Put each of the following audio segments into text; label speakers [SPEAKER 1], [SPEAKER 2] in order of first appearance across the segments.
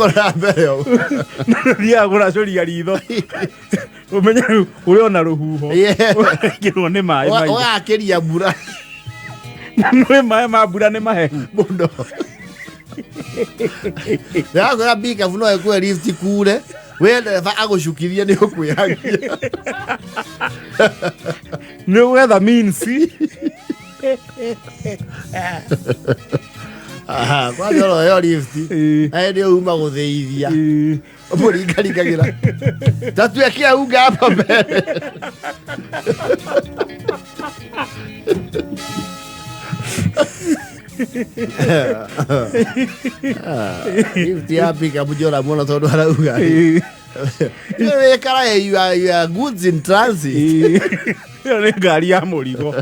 [SPEAKER 1] Kora mbere yo.
[SPEAKER 2] Ria gura coria ritho. Umenya uri ona ruhuho. Kirwo ni mai mai.
[SPEAKER 1] Ogakiria mbura.
[SPEAKER 2] Nĩ mai ma mbura nĩ mahehu
[SPEAKER 1] mũno. Ndagũra Bikabu no ekwe lift kure. We ndereba agũcukithie nĩ ũkwĩhagia.
[SPEAKER 2] Nĩ ũgetha means.
[SPEAKER 1] Aha, kwa hiyo yo lift. Ndio uma gũthĩithia. Mũringaringagira. Tatuekia unga hapa mbele. Lift ya Bikabu jora muno tondu arauga. You kara you are goods in transit.
[SPEAKER 2] Yo nĩ ngari ya mũrigo.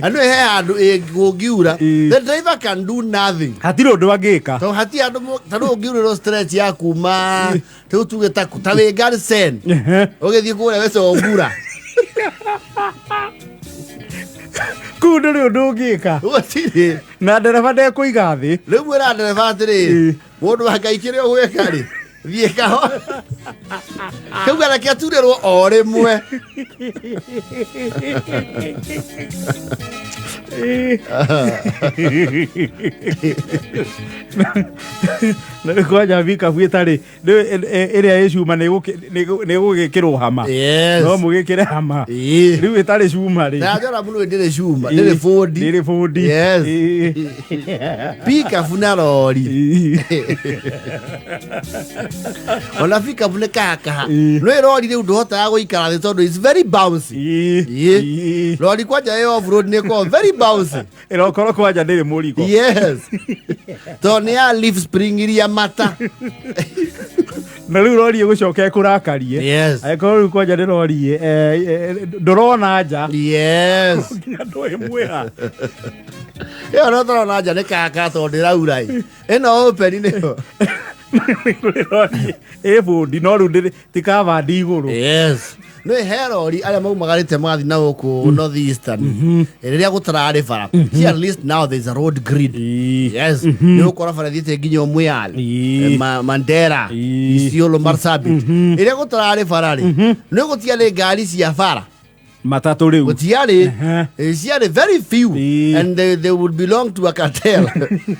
[SPEAKER 1] Anu he andu ĩngĩura. The driver can do nothing.
[SPEAKER 2] Hatirĩ ũndũ angĩka.
[SPEAKER 1] To hati andu tano ũngĩurĩrwo stretch ya kuma tu tuge ta wĩ ngari sen. Ũgĩthiĩ kũrĩa wece ũmbura.
[SPEAKER 2] Kũu ndũrĩ ũndũ ũngĩka.
[SPEAKER 1] Gũtirĩ.
[SPEAKER 2] Na ndereba ndekũiga thĩ.
[SPEAKER 1] Rĩu mwĩra ndereba atĩrĩ, mũndũ wa Ngai kĩrĩa ũgwĩka rĩ, thiĩ kahora. Kau areke aturĩrwo o rĩmwe.
[SPEAKER 2] Na kwanja Bikabu ĩtarĩ ĩrĩa ĩcuma nĩ gũgĩkĩrwo hama. No mũgĩkĩre hama. Rĩu ĩtarĩ cuma rĩ.
[SPEAKER 1] Na njora mũno ndĩrĩ cuma, ndĩrĩ bũndi.
[SPEAKER 2] Ndĩrĩ bũndi.
[SPEAKER 1] Yes. Bikabu na rori. Ona Bikabu nĩ kaka. No rori rĩu ndũhotaga gũikara thĩ tondũ it's very bouncy. Rori kwanja ĩ off road nĩ ko very bouncy.
[SPEAKER 2] Ĩrokorwo kwanja ndĩrĩ mũrigo.
[SPEAKER 1] Yes. To nĩ ya leaf spring iria mata.
[SPEAKER 2] Na rĩu rori ĩgũcoka ĩkũrakarie.
[SPEAKER 1] Yes.
[SPEAKER 2] Agĩkorwo rĩu kwanja nĩ rori ndũrona nja.
[SPEAKER 1] Yes.
[SPEAKER 2] Nginya ndũĩ mwĩra.
[SPEAKER 1] Ĩyo no tũrona nja nĩ kaka tondũ ndĩraura ĩ. Ĩno open nĩyo.
[SPEAKER 2] Bũndi no rĩu ti kavandi igũrũ.
[SPEAKER 1] Yes. No he rori arĩa maumagarĩte magathi na gũkũ North Eastern. Rĩrĩa gũtararĩ bara. Here at least now there's a road grid. Yes. Nĩ ũkora bara thiĩte nginya Mwĩyale. Mandera. Isiolo Marsabit. Rĩrĩa gũtararĩ bara rĩ. Nĩ gũtiarĩ ngari cia bara.
[SPEAKER 2] Matatu rĩu.
[SPEAKER 1] Gũtiarĩ. Ciarĩ very few. And they would belong to a cartel.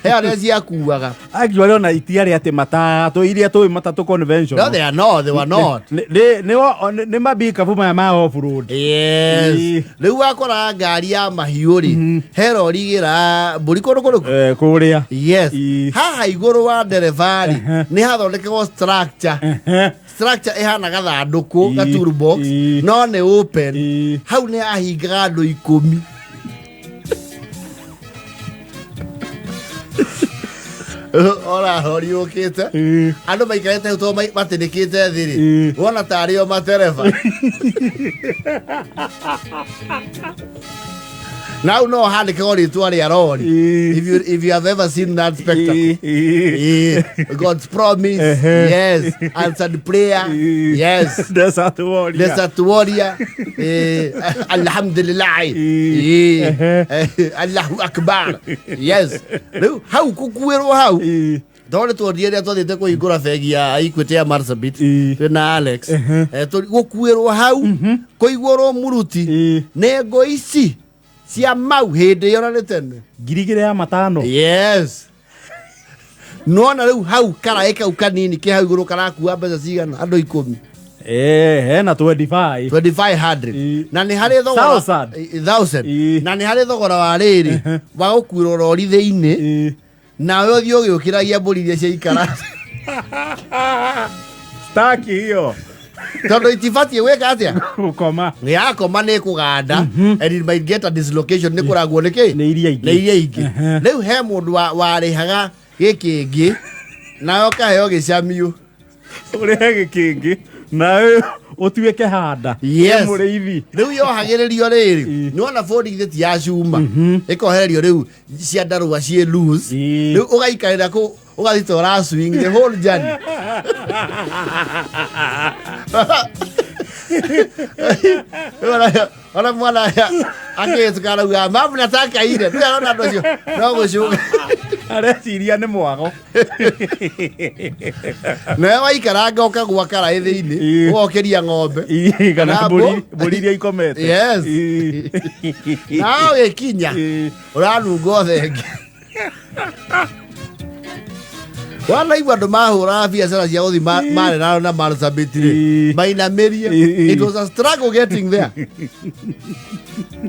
[SPEAKER 1] He arĩa ciakuaga.
[SPEAKER 2] Actually ona itiarĩ atĩ matatu iria tũĩ matatu convention.
[SPEAKER 1] No, they are not. They were not.
[SPEAKER 2] Nĩ mabikabu maya ma off road.
[SPEAKER 1] Yes. Rĩu wakora ngari ya mahiũ rĩ. He rori ĩgĩra mbũri kũrũ.
[SPEAKER 2] Kũrĩa.
[SPEAKER 1] Yes. Haha igũrũ wa ndereba rĩ. Nĩ hathondekagwo structure. Structure ihana gathandũkũ ga toolbox no nĩ open. Hau nĩ ahingaga andũ 10. Ora hori ũkĩte. Andũ maikarĩte hau to matĩnĩkĩte thĩ rĩ. Wona tarĩ o matereba. Now no handikagwo rĩtwa rĩa rori. If you have ever seen that spectacle. God's promise. Yes. Answered prayer. Yes.
[SPEAKER 2] Desert warrior.
[SPEAKER 1] Desert warrior. Alhamdulillah. Allahu Akbar. Yes. Hau kukuĩrwo hau. Ndore tuorie rĩa twathĩte kũhingũra bengi ya Equity ya Marsabit na Alex. Gũkuĩrwo hau kũigũrwo muruti. Nengo ici cia mau hĩndĩ ĩyo na nĩ tene.
[SPEAKER 2] 2,500.
[SPEAKER 1] Yes. Nona rĩu hau karaĩ kau kanini ke hau igũrũ karakua mbeca cigana andũ 10.
[SPEAKER 2] Hena
[SPEAKER 1] 2500. Na nĩ harĩ thogora 1000. Na nĩ harĩ thogora wa rĩrĩ wa gũkuĩrwo rori thĩinĩ. Nawe ũthiĩ ũgĩũkĩragia mbũri iria ciaikara.
[SPEAKER 2] Staki hiyo.
[SPEAKER 1] Tondũ itibatiĩ gwĩka atĩa?
[SPEAKER 2] Gũkoma.
[SPEAKER 1] Yakoma nĩ kũganda and it might get a dislocation nĩ kũragwo nĩ kĩ?
[SPEAKER 2] Nĩ iria
[SPEAKER 1] ingĩ. Rĩu he mũndũ warĩhaga gĩkĩngĩ nawe ũkaheo gĩcamio.
[SPEAKER 2] Ũrĩhe gĩkĩngĩ nawe ũtuĩke handa.
[SPEAKER 1] Yes.
[SPEAKER 2] Mũrĩithi.
[SPEAKER 1] Rĩu yohagĩrĩrio rĩrĩ. Nĩwona bũndi ti ya cuma. Ĩkohererio rĩu cia ndarũa ciĩ loose. Rĩu ũgaikarĩra kũ ũgathi tora swing the whole journey. Ona mwana akĩtukana uga mamu nataka ire. Ndio anaona ndio. No gũcuka.
[SPEAKER 2] areciria nĩ mwago
[SPEAKER 1] nawe waikaranga ũkagwa karaĩ thĩinĩ ũgokeria ng'ombe
[SPEAKER 2] kana mbũri iria ikomete
[SPEAKER 1] nawe gĩkinya ũranunga thenge wanaigua andũ mahũraga biacara cia gũthi marĩ na Marsabit-rĩ mainamĩrie. It was a struggle getting there.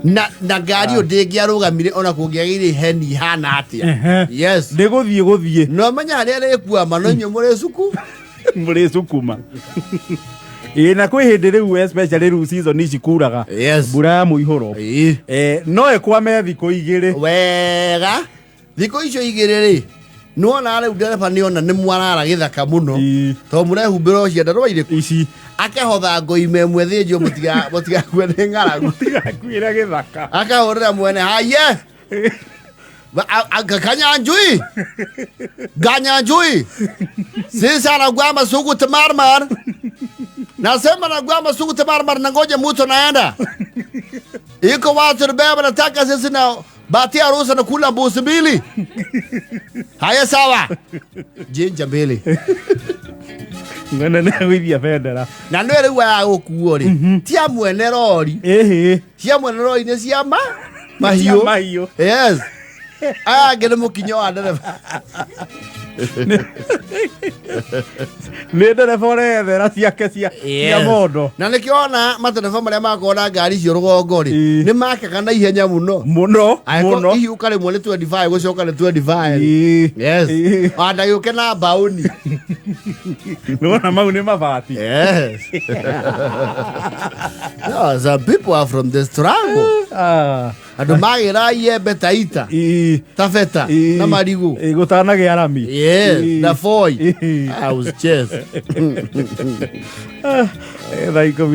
[SPEAKER 1] na ngari ĩyo ndĩngĩarũgamire ona kũngĩagĩire heni ihana atĩa. Yes,
[SPEAKER 2] ndĩgũthiĩ
[SPEAKER 1] no menya harĩa rĩkuama no inyuĩ
[SPEAKER 2] mũrĩ cukuma na kwĩ hĩndĩ rĩu especially rĩu season ici kuraga mbura ya mũihũro no ĩkwame thikũ igĩrĩ
[SPEAKER 1] wega. Thikũ icio igĩrĩ-rĩ nĩwona rĩu ndereba nĩona nĩ mwarara gĩthaka mũno tondũ mũrehumbĩra ciandarũa irĩkũ ici akehotha ngoime ĩmwe thĩnjio mũtigakue nĩ ng'aragu
[SPEAKER 2] mũtigakuĩre gĩthaka
[SPEAKER 1] akahũrĩra mwene haye Ganyanjui sisi anagwama sugu tamarmar nasema anagwama sugu tamarmar na ngoja mtu naenda iko watu beba nataka sisi na batia ruhusa na kula mbuzi mbili. Haya sawa. Jinja mbili.
[SPEAKER 2] Ngana na withia bendera.
[SPEAKER 1] Na nĩ rĩu ya gũkuo-rĩ tia mwene rori. Cia mwene rori nĩ cia mahiũ. Yes. Angĩ nĩ mũkinyo wa ndereba.
[SPEAKER 2] Nĩ ndereba ũrethera ciake cia mondo.
[SPEAKER 1] Na nĩkĩo ona matereba marĩa makoragwo na ngari icio rũgongo-rĩ nĩ makaga na ihenya mũno. Ihiũka rĩmwe nĩ 25 gũcoka nĩ 25. Yes. Anda yũke na mbaũni.
[SPEAKER 2] Nĩwona mau nĩ mabati.
[SPEAKER 1] Yes. No, some people are from the struggle. Andũ magĩra iembe Taita, Taveta na Marigu.
[SPEAKER 2] Gũtanagĩa rami.
[SPEAKER 1] Yes, na Voi. I was just.